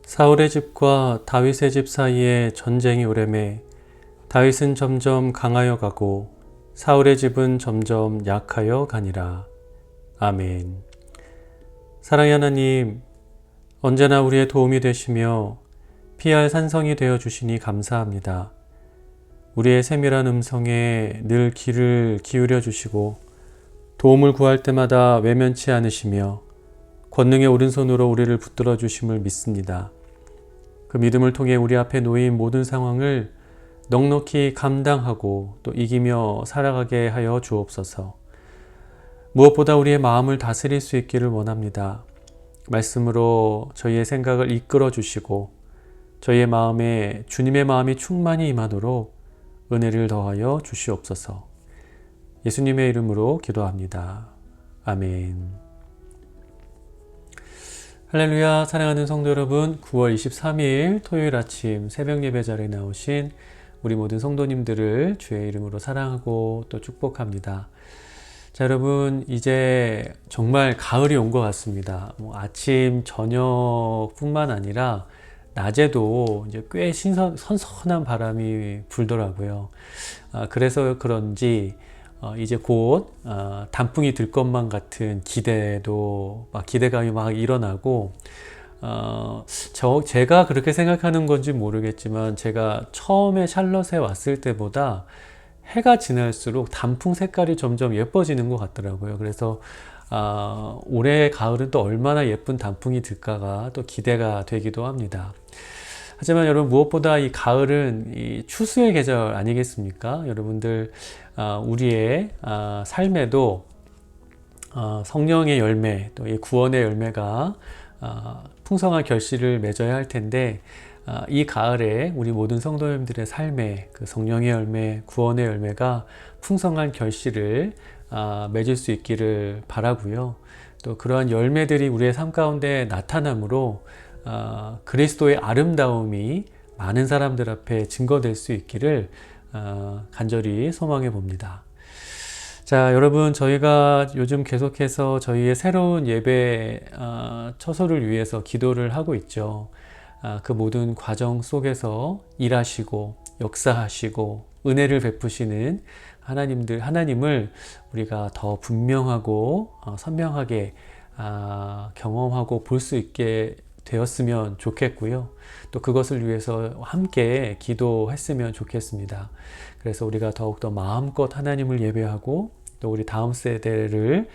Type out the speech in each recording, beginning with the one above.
사울의 집과 다윗의 집 사이에 전쟁이 오래매 다윗은 점점 강하여 가고 사울의 집은 점점 약하여 가니라. 아멘. 사랑의 하나님, 언제나 우리의 도움이 되시며 피할 산성이 되어 주시니 감사합니다. 우리의 세밀한 음성에 늘 귀를 기울여 주시고 도움을 구할 때마다 외면치 않으시며 권능의 오른손으로 우리를 붙들어 주심을 믿습니다. 그 믿음을 통해 우리 앞에 놓인 모든 상황을 넉넉히 감당하고 또 이기며 살아가게 하여 주옵소서. 무엇보다 우리의 마음을 다스릴 수 있기를 원합니다. 말씀으로 저희의 생각을 이끌어 주시고 저희의 마음에 주님의 마음이 충만히 임하도록 은혜를 더하여 주시옵소서. 예수님의 이름으로 기도합니다. 아멘. 할렐루야. 사랑하는 성도 여러분, 9월 23일 토요일 아침 새벽 예배 자리에 나오신 우리 모든 성도님들을 주의 이름으로 사랑하고 또 축복합니다. 자, 여러분, 이제 정말 가을이 온 것 같습니다. 아침, 저녁뿐만 아니라 낮에도 이제 꽤 선선한 바람이 불더라고요. 그래서 그런지 이제 곧 단풍이 들 것만 같은 기대감이 막 일어나고 제가 그렇게 생각하는 건지 모르겠지만 제가 처음에 샬럿에 왔을 때보다 해가 지날수록 단풍 색깔이 점점 예뻐지는 것 같더라고요. 그래서 올해 가을은 또 얼마나 예쁜 단풍이 들까가 또 기대가 되기도 합니다. 하지만 여러분, 무엇보다 이 가을은 이 추수의 계절 아니겠습니까? 여러분들 우리의 삶에도 성령의 열매, 또 이 구원의 열매가 풍성한 결실을 맺어야 할 텐데, 이 가을에 우리 모든 성도님들의 삶에 그 성령의 열매, 구원의 열매가 풍성한 결실을 맺을 수 있기를 바라고요. 또 그러한 열매들이 우리의 삶 가운데 나타남으로 그리스도의 아름다움이 많은 사람들 앞에 증거될 수 있기를 간절히 소망해 봅니다. 자, 여러분, 저희가 요즘 계속해서 저희의 새로운 예배 처소를 위해서 기도를 하고 있죠. 그 모든 과정 속에서 일하시고 역사하시고 은혜를 베푸시는 하나님을 우리가 더 분명하고 선명하게 경험하고 볼 수 있게 되었으면 좋겠고요. 또 그것을 위해서 함께 기도했으면 좋겠습니다. 그래서 우리가 더욱더 마음껏 하나님을 예배하고 또 우리 다음 세대를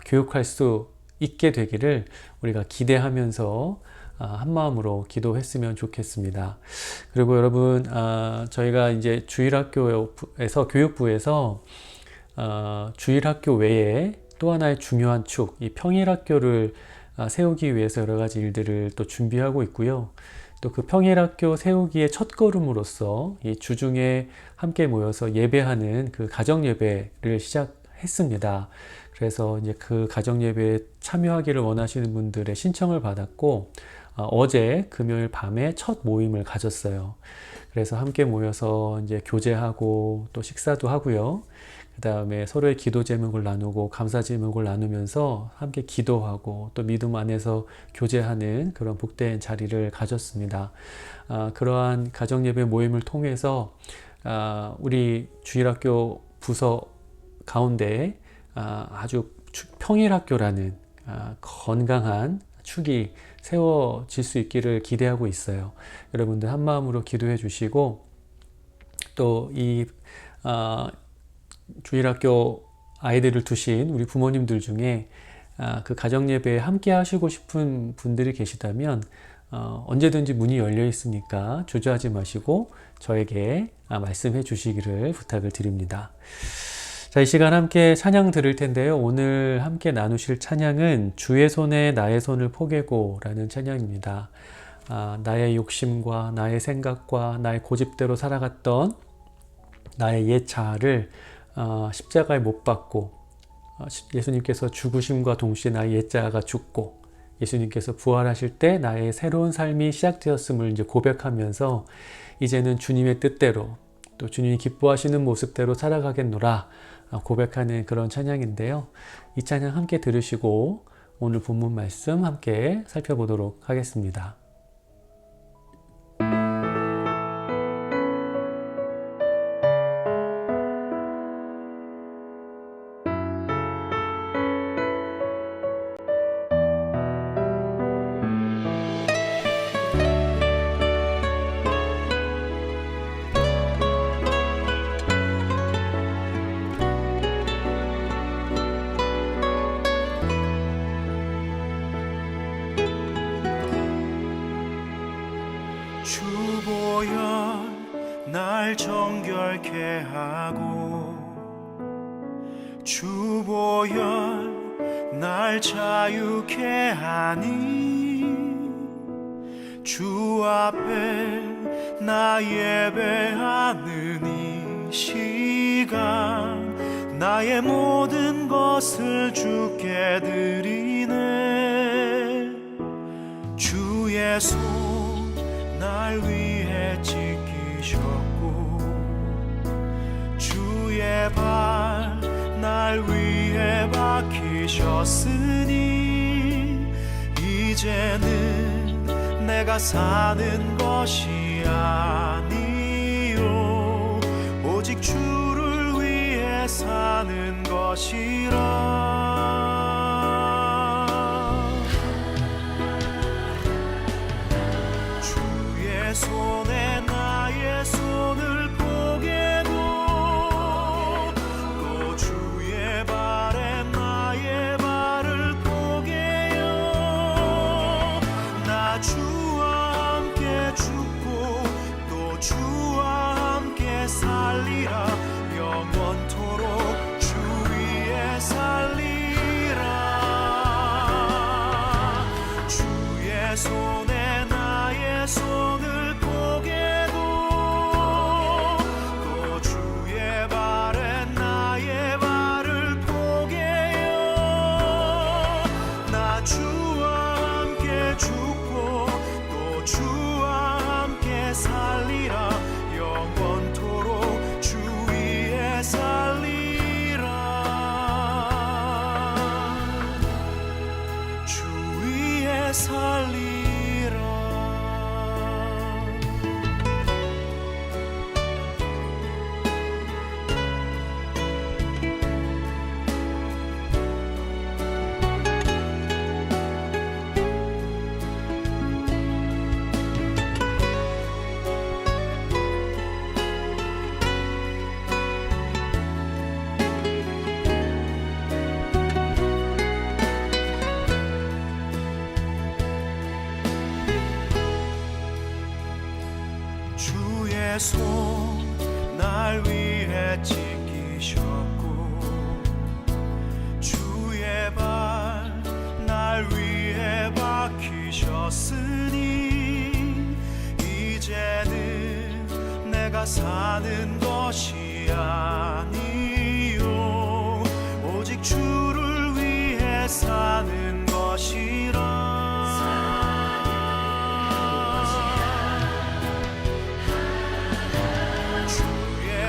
교육할 수 있게 되기를 우리가 기대하면서 한마음으로 기도했으면 좋겠습니다. 그리고 여러분, 저희가 이제 주일학교에서 교육부에서 주일학교 외에 또 하나의 중요한 축, 이 평일학교를 세우기 위해서 여러 가지 일들을 또 준비하고 있고요. 또 그 평일학교 세우기의 첫걸음으로써 이 주중에 함께 모여서 예배하는 그 가정예배를 시작했습니다. 그래서 이제 그 가정예배에 참여하기를 원하시는 분들의 신청을 받았고, 어제 금요일 밤에 첫 모임을 가졌어요. 그래서 함께 모여서 이제 교제하고 또 식사도 하고요. 그 다음에 서로의 기도 제목을 나누고 감사 제목을 나누면서 함께 기도하고 또 믿음 안에서 교제하는 그런 복된 자리를 가졌습니다. 그러한 가정예배 모임을 통해서 우리 주일학교 부서 가운데 아주 평일학교라는 건강한 축이 세워질 수 있기를 기대하고 있어요. 여러분들 한마음으로 기도해 주시고 또 이 주일학교 아이들을 두신 우리 부모님들 중에 그 가정예배에 함께 하시고 싶은 분들이 계시다면 언제든지 문이 열려 있으니까 주저하지 마시고 저에게 말씀해 주시기를 부탁을 드립니다. 자, 이 시간 함께 찬양 들을 텐데요. 오늘 함께 나누실 찬양은 주의 손에 나의 손을 포개고 라는 찬양입니다. 나의 욕심과 나의 생각과 나의 고집대로 살아갔던 나의 옛 자아를 십자가에 못 박고 예수님께서 죽으심과 동시에 나의 옛 자아가 죽고 예수님께서 부활하실 때 나의 새로운 삶이 시작되었음을 이제 고백하면서 이제는 주님의 뜻대로 또 주님이 기뻐하시는 모습대로 살아가겠노라 고백하는 그런 찬양인데요. 이 찬양 함께 들으시고 오늘 본문 말씀 함께 살펴보도록 하겠습니다. 주 보혈 날 정결케 하고 주 보혈 날 자유케 하니 주 앞에 나 예배하는 이 시간 나의 모든 것을 주께 드리네. 주의 손 날 위해 지키셨고 주의 발 날 위해 박히셨으니 이제는 내가 사는 것이 아니요 오직 주를 위해 사는 것이라. 주의 손에 나의 손을 포개고 또 주의 발에 나의 발을 포개요. 나 주와 함께 죽고 또 주와 함께 살리라. 영원토록 주 위에 살리라. 주의 손에 나의 손을 포개고 또 주의 발에 나의 발을 포개요. 나 주와 함께 죽고 또 주와 함께 살리라. 영원토록 주 위에 살리라. 주 위에 살리라. 주의 손 날 위해 지키셨고 주의 발 날 위해 박히셨으니 이제는 내가 사는 것이 아니요 오직 주를 위해 사는 것이라.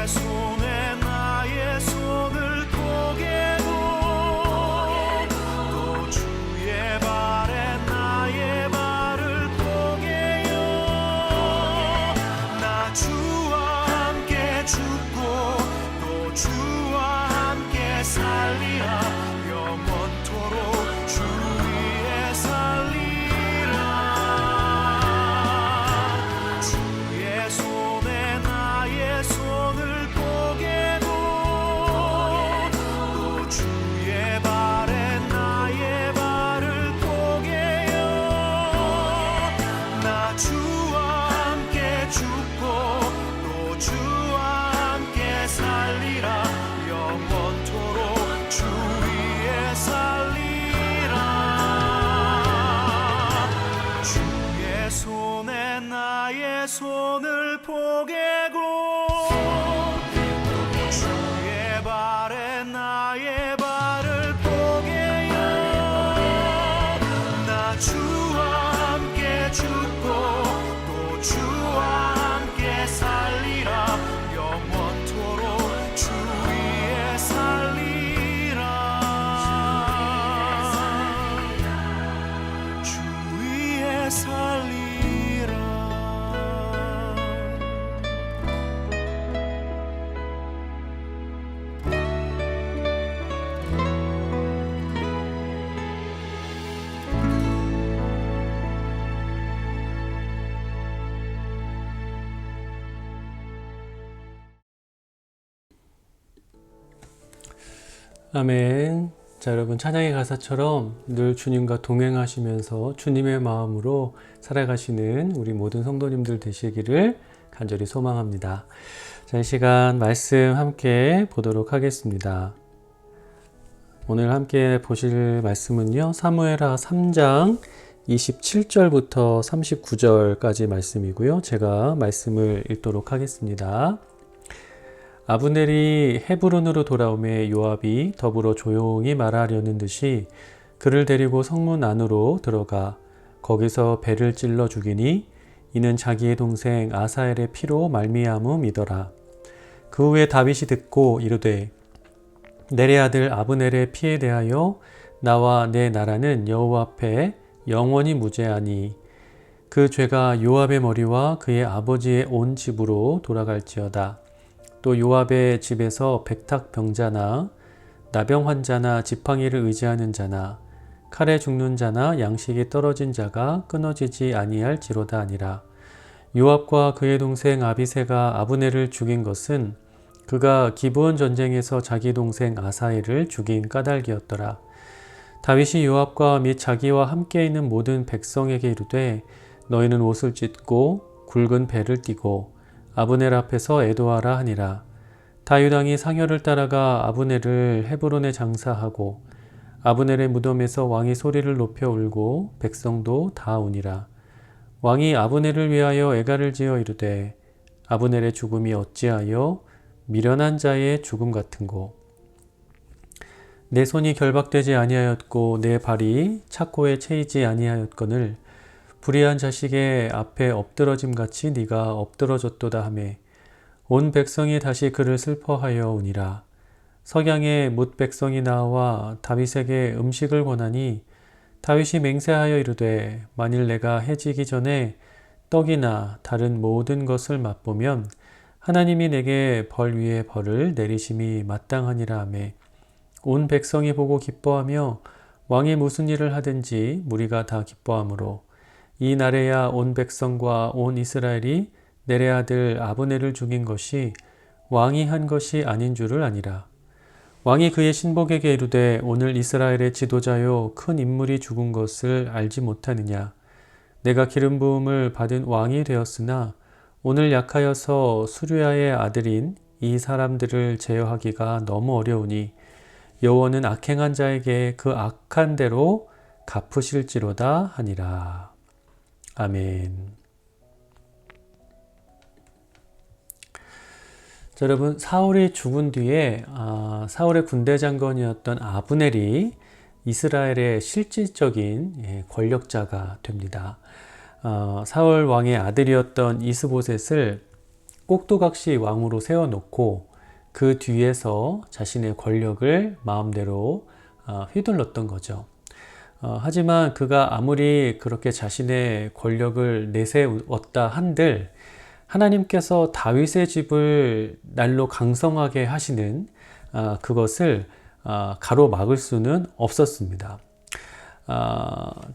손에 나의 손을 포개고 또 주의 발에 나의 발을 포개요. 나 주와 함께 죽고 또 주와 함께 살리라. 영원토록 주 위에 살리라. 주의 손에 나의 손을 포개고 또 주의 발에 나의 발을 포개요. 나 주와 함께 죽고 또 주와 함께 살리라. 영원토록 주 위에 살리라. 주의 손에 나의 손을 포개고 주의 발에 나의 발을 포개요. 나 주와 함께 죽고 또 주와 함께 살리라. 영원토록 주 위에 살리라. 주 위에 살리라. 아멘. 자, 여러분 찬양의 가사처럼 늘 주님과 동행하시면서 주님의 마음으로 살아가시는 우리 모든 성도님들 되시기를 간절히 소망합니다. 자, 이 시간 말씀 함께 보도록 하겠습니다. 오늘 함께 보실 말씀은요, 사무엘하 3장 27절부터 39절까지 말씀이고요. 제가 말씀을 읽도록 하겠습니다. 아브넬이 헤브론으로 돌아오매 요압이 더불어 조용히 말하려는 듯이 그를 데리고 성문 안으로 들어가 거기서 배를 찔러 죽이니 이는 자기의 동생 아사엘의 피로 말미암음이더라. 그 후에 다윗이 듣고 이르되 내레 아들 아브넬의 피에 대하여 나와 내 나라는 여호와 앞에 영원히 무죄하니 그 죄가 요압의 머리와 그의 아버지의 온 집으로 돌아갈지어다. 또 요압의 집에서 백탁병자나 나병 환자나 지팡이를 의지하는 자나 칼에 죽는 자나 양식이 떨어진 자가 끊어지지 아니할지로다 아니라. 요압과 그의 동생 아비새가 아브넬을 죽인 것은 그가 기브온 전쟁에서 자기 동생 아사엘을 죽인 까닭이었더라. 다윗이 요압과 및 자기와 함께 있는 모든 백성에게 이르되 너희는 옷을 찢고 굵은 배를 띠고 아브넬 앞에서 애도하라 하니라. 다윗 왕이 상여를 따라가 아브넬을 헤브론에 장사하고 아브넬의 무덤에서 왕이 소리를 높여 울고 백성도 다 우니라. 왕이 아브넬을 위하여 애가를 지어 이르되 아브넬의 죽음이 어찌하여 미련한 자의 죽음 같은고. 내 손이 결박되지 아니하였고 내 발이 착고에 채이지 아니하였거늘 불의한 자식의 앞에 엎드러짐 같이 네가 엎드러졌도다 하매 온 백성이 다시 그를 슬퍼하여 우니라. 석양에 뭇 백성이 나와 다윗에게 음식을 권하니 다윗이 맹세하여 이르되 만일 내가 해지기 전에 떡이나 다른 모든 것을 맛보면 하나님이 내게 벌 위에 벌을 내리심이 마땅하니라 하매 온 백성이 보고 기뻐하며 왕이 무슨 일을 하든지 무리가 다 기뻐하므로 이 날에야 온 백성과 온 이스라엘이 내레 아들 아브넬을 죽인 것이 왕이 한 것이 아닌 줄을 아니라. 왕이 그의 신복에게 이르되 오늘 이스라엘의 지도자요 큰 인물이 죽은 것을 알지 못하느냐. 내가 기름 부음을 받은 왕이 되었으나 오늘 약하여서 수르야의 아들인 이 사람들을 제어하기가 너무 어려우니 여호와는 악행한 자에게 그 악한 대로 갚으실지로다 하니라. 아멘. 자, 여러분, 사울이 죽은 뒤에 사울의 군대 장관이었던 아브넬이 이스라엘의 실질적인 권력자가 됩니다. 사울 왕의 아들이었던 이스보셋을 꼭두각시 왕으로 세워놓고 그 뒤에서 자신의 권력을 마음대로 휘둘렀던 거죠. 하지만 그가 아무리 그렇게 자신의 권력을 내세웠다 한들 하나님께서 다윗의 집을 날로 강성하게 하시는 그것을 가로막을 수는 없었습니다.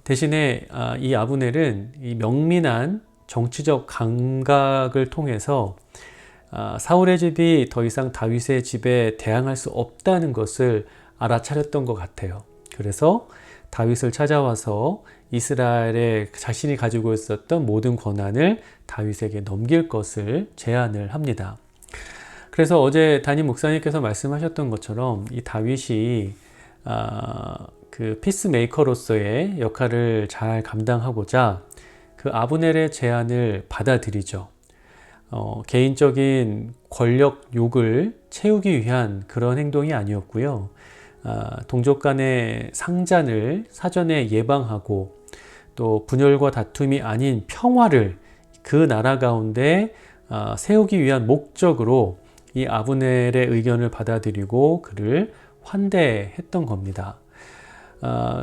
대신에 이 아브넬은 이 명민한 정치적 감각을 통해서 사울의 집이 더 이상 다윗의 집에 대항할 수 없다는 것을 알아차렸던 것 같아요. 그래서 다윗을 찾아와서 이스라엘에 자신이 가지고 있었던 모든 권한을 다윗에게 넘길 것을 제안을 합니다. 그래서 어제 담임 목사님께서 말씀하셨던 것처럼 이 다윗이 그 피스메이커로서의 역할을 잘 감당하고자 그 아브넬의 제안을 받아들이죠. 개인적인 권력 욕을 채우기 위한 그런 행동이 아니었고요. 동족 간의 상잔을 사전에 예방하고 또 분열과 다툼이 아닌 평화를 그 나라 가운데 세우기 위한 목적으로 이 아브넬의 의견을 받아들이고 그를 환대했던 겁니다.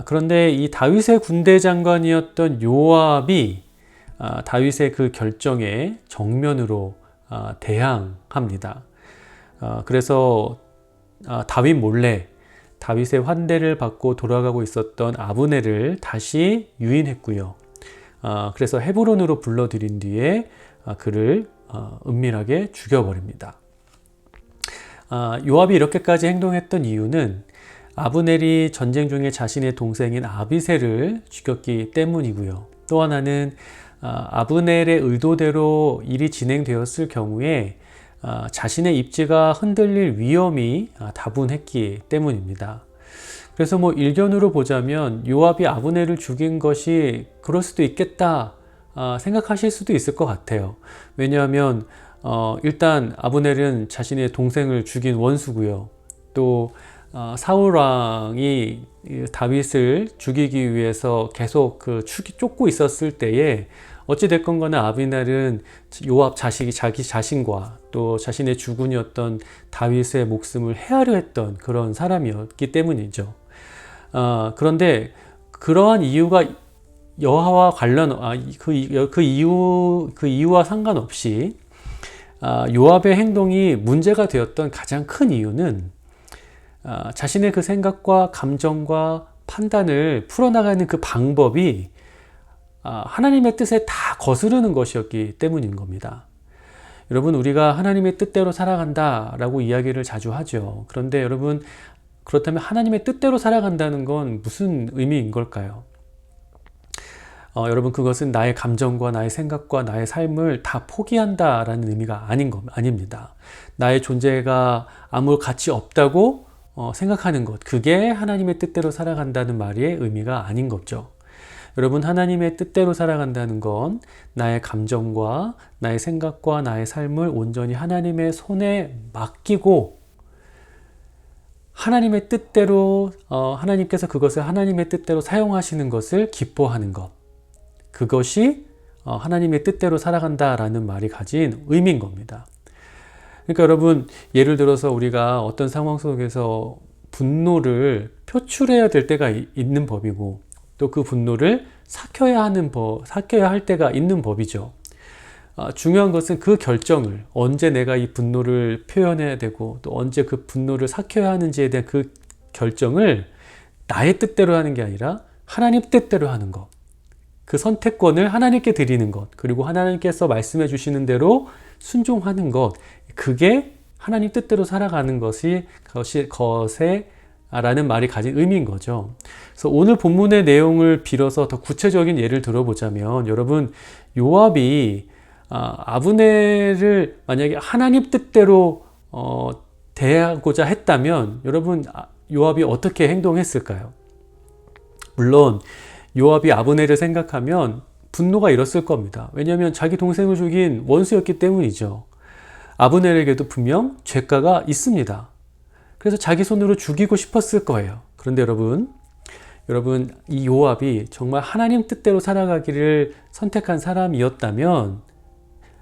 그런데 이 다윗의 군대 장관이었던 요압이 다윗의 그 결정에 정면으로 대항합니다. 그래서 다윗 몰래 다윗의 환대를 받고 돌아가고 있었던 아브넬을 다시 유인했고요. 그래서 헤브론으로 불러들인 뒤에 그를 은밀하게 죽여버립니다. 요압이 이렇게까지 행동했던 이유는 아브넬이 전쟁 중에 자신의 동생인 아비새를 죽였기 때문이고요. 또 하나는 아브넬의 의도대로 일이 진행되었을 경우에 자신의 입지가 흔들릴 위험이 다분했기 때문입니다. 그래서 일견으로 보자면 요압이 아브넬을 죽인 것이 그럴 수도 있겠다 생각하실 수도 있을 것 같아요. 왜냐하면 일단 아브넬은 자신의 동생을 죽인 원수고요. 또 사울 왕이 다윗을 죽이기 위해서 계속 쫓고 있었을 때에 어찌 됐건 간에 아브넬은 요압 자기 자신과 또 자신의 주군이었던 다윗의 목숨을 해하려 했던 그런 사람이었기 때문이죠. 그런데 그러한 이유가 여하와 관련 그 이유와 상관없이 요압의 행동이 문제가 되었던 가장 큰 이유는 자신의 그 생각과 감정과 판단을 풀어나가는 그 방법이 하나님의 뜻에 다 거스르는 것이었기 때문인 겁니다. 여러분, 우리가 하나님의 뜻대로 살아간다 라고 이야기를 자주 하죠. 그런데 여러분, 그렇다면 하나님의 뜻대로 살아간다는 건 무슨 의미인 걸까요? 여러분, 그것은 나의 감정과 나의 생각과 나의 삶을 다 포기한다라는 의미가 아닙니다. 나의 존재가 아무 가치 없다고 생각하는 것, 그게 하나님의 뜻대로 살아간다는 말의 의미가 아닌 거죠. 여러분, 하나님의 뜻대로 살아간다는 건 나의 감정과 나의 생각과 나의 삶을 온전히 하나님의 손에 맡기고 하나님의 뜻대로 하나님께서 그것을 하나님의 뜻대로 사용하시는 것을 기뻐하는 것, 그것이 하나님의 뜻대로 살아간다라는 말이 가진 의미인 겁니다. 그러니까 여러분, 예를 들어서 우리가 어떤 상황 속에서 분노를 표출해야 될 때가 있는 법이고 또 그 분노를 삭혀야 할 때가 있는 법이죠. 중요한 것은 그 결정을 언제 내가 이 분노를 표현해야 되고 또 언제 그 분노를 삭혀야 하는지에 대한 그 결정을 나의 뜻대로 하는 게 아니라 하나님 뜻대로 하는 것, 그 선택권을 하나님께 드리는 것, 그리고 하나님께서 말씀해 주시는 대로 순종하는 것, 그게 하나님 뜻대로 살아가는 것에 라는 말이 가진 의미인 거죠. 그래서 오늘 본문의 내용을 빌어서 더 구체적인 예를 들어보자면, 여러분, 요압이 아브넬을 만약에 하나님 뜻대로 대하고자 했다면 여러분, 요압이 어떻게 행동했을까요? 물론 요압이 아브넬을 생각하면 분노가 일었을 겁니다. 왜냐하면 자기 동생을 죽인 원수였기 때문이죠. 아브넬에게도 분명 죄가가 있습니다. 그래서 자기 손으로 죽이고 싶었을 거예요. 그런데 여러분, 이 요압이 정말 하나님 뜻대로 살아가기를 선택한 사람이었다면,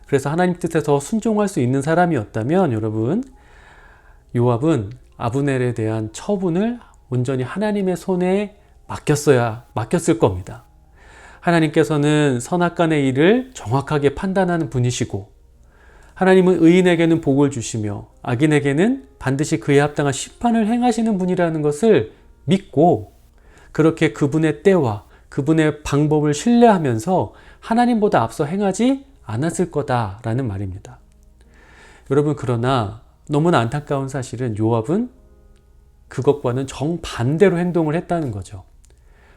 그래서 하나님 뜻에 더 순종할 수 있는 사람이었다면, 여러분, 요압은 아브넬에 대한 처분을 온전히 하나님의 손에 맡겼을 겁니다. 하나님께서는 선악간의 일을 정확하게 판단하는 분이시고, 하나님은 의인에게는 복을 주시며 악인에게는 반드시 그에 합당한 심판을 행하시는 분이라는 것을 믿고, 그렇게 그분의 때와 그분의 방법을 신뢰하면서 하나님보다 앞서 행하지 않았을 거다라는 말입니다. 여러분, 그러나 너무나 안타까운 사실은 요압은 그것과는 정반대로 행동을 했다는 거죠.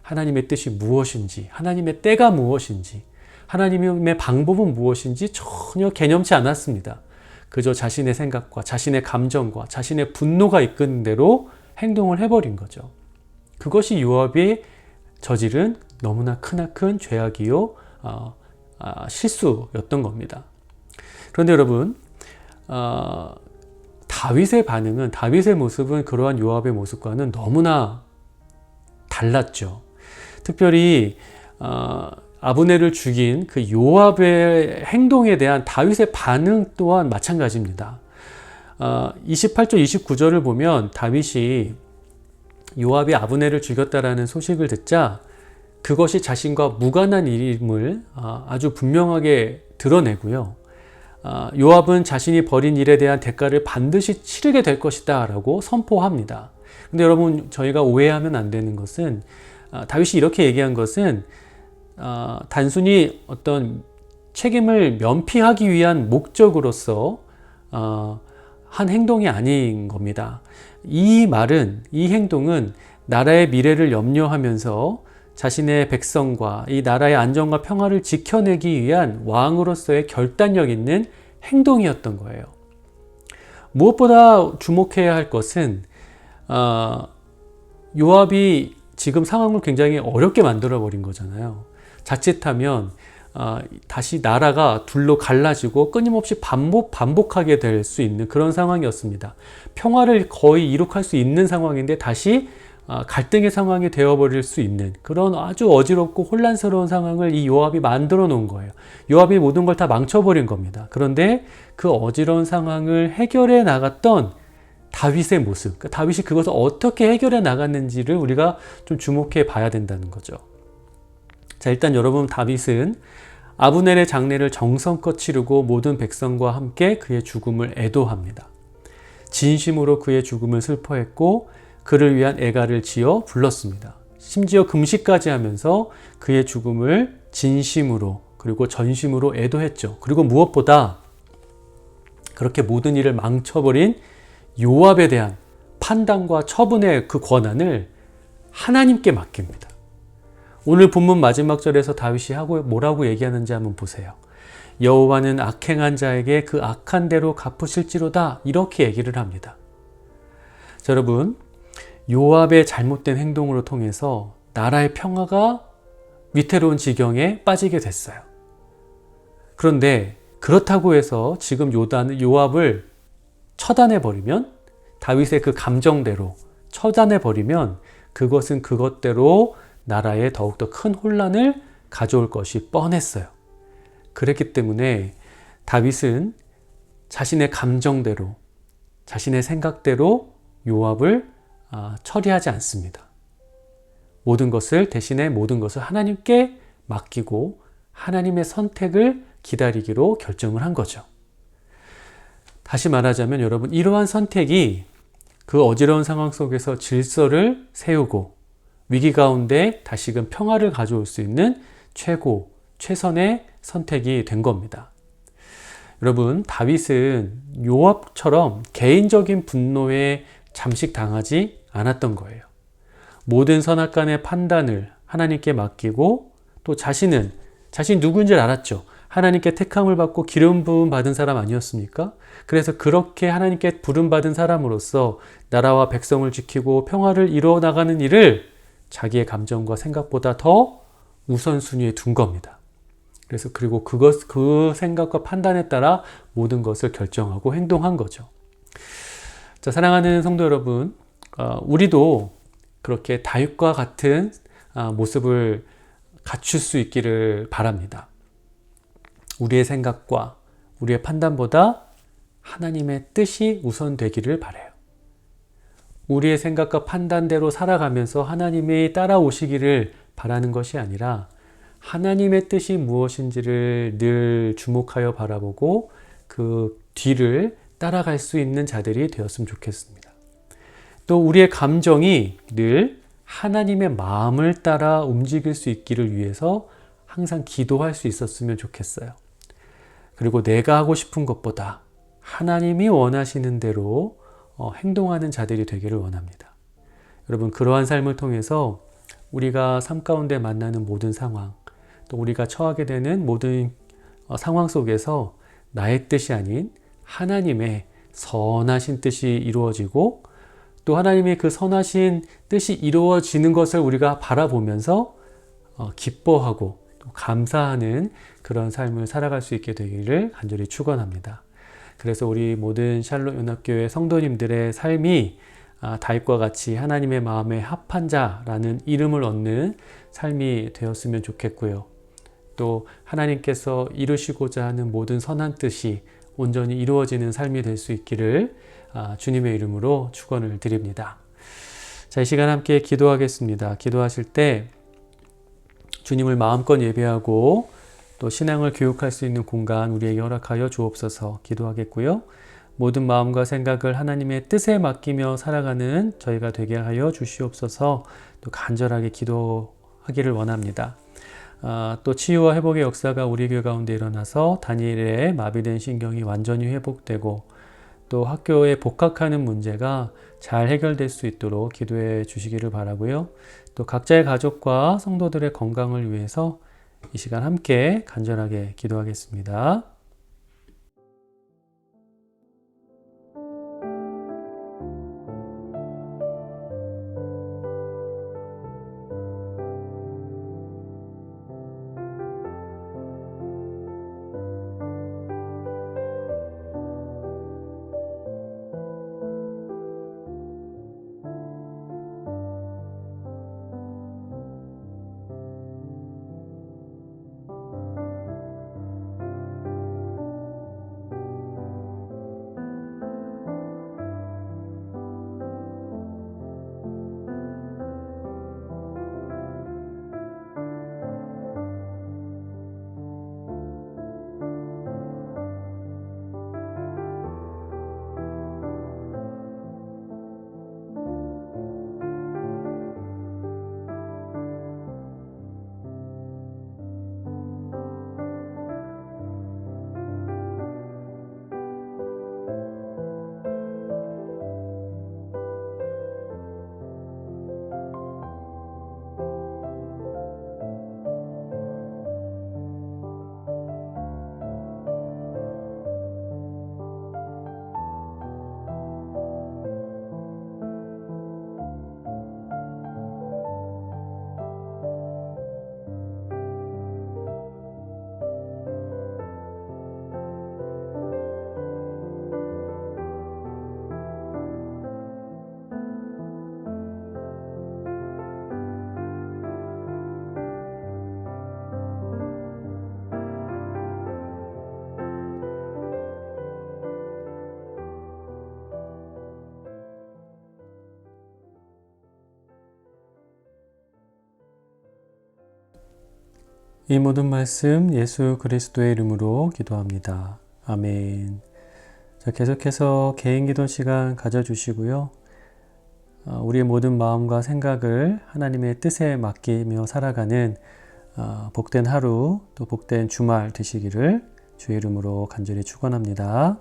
하나님의 뜻이 무엇인지, 하나님의 때가 무엇인지, 하나님의 방법은 무엇인지 전혀 개념치 않았습니다. 그저 자신의 생각과 자신의 감정과 자신의 분노가 이끄는 대로 행동을 해버린 거죠. 그것이 요압이 저지른 너무나 크나큰 죄악이요 실수였던 겁니다. 그런데 여러분, 다윗의 모습은 그러한 요압의 모습과는 너무나 달랐죠. 특별히 아브넬을 죽인 그 요압의 행동에 대한 다윗의 반응 또한 마찬가지입니다. 28절 29절을 보면 다윗이 요압이 아브넬을 죽였다라는 소식을 듣자 그것이 자신과 무관한 일임을 아주 분명하게 드러내고요. 요압은 자신이 벌인 일에 대한 대가를 반드시 치르게 될 것이다 라고 선포합니다. 근데 여러분, 저희가 오해하면 안 되는 것은 다윗이 이렇게 얘기한 것은 단순히 어떤 책임을 면피하기 위한 목적으로서 한 행동이 아닌 겁니다. 이 말은, 이 행동은 나라의 미래를 염려하면서 자신의 백성과 이 나라의 안정과 평화를 지켜내기 위한 왕으로서의 결단력 있는 행동이었던 거예요. 무엇보다 주목해야 할 것은 요압이 지금 상황을 굉장히 어렵게 만들어 버린 거잖아요. 자칫하면 다시 나라가 둘로 갈라지고 끊임없이 반복하게 될 수 있는 그런 상황이었습니다. 평화를 거의 이룩할 수 있는 상황인데 다시 갈등의 상황이 되어버릴 수 있는 그런 아주 어지럽고 혼란스러운 상황을 이 요압이 만들어 놓은 거예요. 요압이 모든 걸 다 망쳐버린 겁니다. 그런데 그 어지러운 상황을 해결해 나갔던 다윗의 모습, 그러니까 다윗이 그것을 어떻게 해결해 나갔는지를 우리가 좀 주목해 봐야 된다는 거죠. 자, 일단 여러분, 다윗은 아브넬의 장례를 정성껏 치르고 모든 백성과 함께 그의 죽음을 애도합니다. 진심으로 그의 죽음을 슬퍼했고 그를 위한 애가를 지어 불렀습니다. 심지어 금식까지 하면서 그의 죽음을 진심으로 그리고 전심으로 애도했죠. 그리고 무엇보다 그렇게 모든 일을 망쳐버린 요압에 대한 판단과 처분의 그 권한을 하나님께 맡깁니다. 오늘 본문 마지막 절에서 다윗이 뭐라고 얘기하는지 한번 보세요. 여호와는 악행한 자에게 그 악한 대로 갚으실지로다, 이렇게 얘기를 합니다. 자, 여러분, 요압의 잘못된 행동으로 통해서 나라의 평화가 위태로운 지경에 빠지게 됐어요. 그런데 그렇다고 해서 지금 요압을 처단해버리면, 다윗의 그 감정대로 처단해버리면 그것은 그것대로 나라에 더욱더 큰 혼란을 가져올 것이 뻔했어요. 그랬기 때문에 다윗은 자신의 감정대로, 자신의 생각대로 요압을 처리하지 않습니다. 대신에 모든 것을 하나님께 맡기고 하나님의 선택을 기다리기로 결정을 한 거죠. 다시 말하자면 여러분, 이러한 선택이 그 어지러운 상황 속에서 질서를 세우고 위기 가운데 다시금 평화를 가져올 수 있는 최선의 선택이 된 겁니다. 여러분, 다윗은 요압처럼 개인적인 분노에 잠식당하지 않았던 거예요. 모든 선악간의 판단을 하나님께 맡기고 또 자신이 누구인지 알았죠. 하나님께 택함을 받고 기름 부음 받은 사람 아니었습니까? 그래서 그렇게 하나님께 부름 받은 사람으로서 나라와 백성을 지키고 평화를 이루어 나가는 일을 자기의 감정과 생각보다 더 우선순위에 둔 겁니다. 그리고 그 생각과 판단에 따라 모든 것을 결정하고 행동한 거죠. 자, 사랑하는 성도 여러분, 우리도 그렇게 다윗과 같은 모습을 갖출 수 있기를 바랍니다. 우리의 생각과 우리의 판단보다 하나님의 뜻이 우선되기를 바라요. 우리의 생각과 판단대로 살아가면서 하나님이 따라오시기를 바라는 것이 아니라 하나님의 뜻이 무엇인지를 늘 주목하여 바라보고 그 뒤를 따라갈 수 있는 자들이 되었으면 좋겠습니다. 또 우리의 감정이 늘 하나님의 마음을 따라 움직일 수 있기를 위해서 항상 기도할 수 있었으면 좋겠어요. 그리고 내가 하고 싶은 것보다 하나님이 원하시는 대로 행동하는 자들이 되기를 원합니다. 여러분, 그러한 삶을 통해서 우리가 삶 가운데 만나는 모든 상황, 또 우리가 처하게 되는 모든 상황 속에서 나의 뜻이 아닌 하나님의 선하신 뜻이 이루어지고 또 하나님의 그 선하신 뜻이 이루어지는 것을 우리가 바라보면서 기뻐하고 또 감사하는 그런 삶을 살아갈 수 있게 되기를 간절히 축원합니다. 그래서 우리 모든 샬롯 연합교회 성도님들의 삶이 다윗과 같이 하나님의 마음에 합한 자라는 이름을 얻는 삶이 되었으면 좋겠고요. 또 하나님께서 이루시고자 하는 모든 선한 뜻이 온전히 이루어지는 삶이 될 수 있기를 주님의 이름으로 축원을 드립니다. 자, 이 시간 함께 기도하겠습니다. 기도하실 때 주님을 마음껏 예배하고 또 신앙을 교육할 수 있는 공간 우리에게 허락하여 주옵소서. 기도하겠고요. 모든 마음과 생각을 하나님의 뜻에 맡기며 살아가는 저희가 되게 하여 주시옵소서. 또 간절하게 기도하기를 원합니다. 또 치유와 회복의 역사가 우리 교회 가운데 일어나서 다니엘의 마비된 신경이 완전히 회복되고 또 학교에 복학하는 문제가 잘 해결될 수 있도록 기도해 주시기를 바라고요. 또 각자의 가족과 성도들의 건강을 위해서 이 시간 함께 간절하게 기도하겠습니다. 이 모든 말씀 예수 그리스도의 이름으로 기도합니다. 아멘. 자, 계속해서 개인 기도 시간 가져주시고요. 우리의 모든 마음과 생각을 하나님의 뜻에 맡기며 살아가는 복된 하루, 또 복된 주말 되시기를 주의 이름으로 간절히 축원합니다.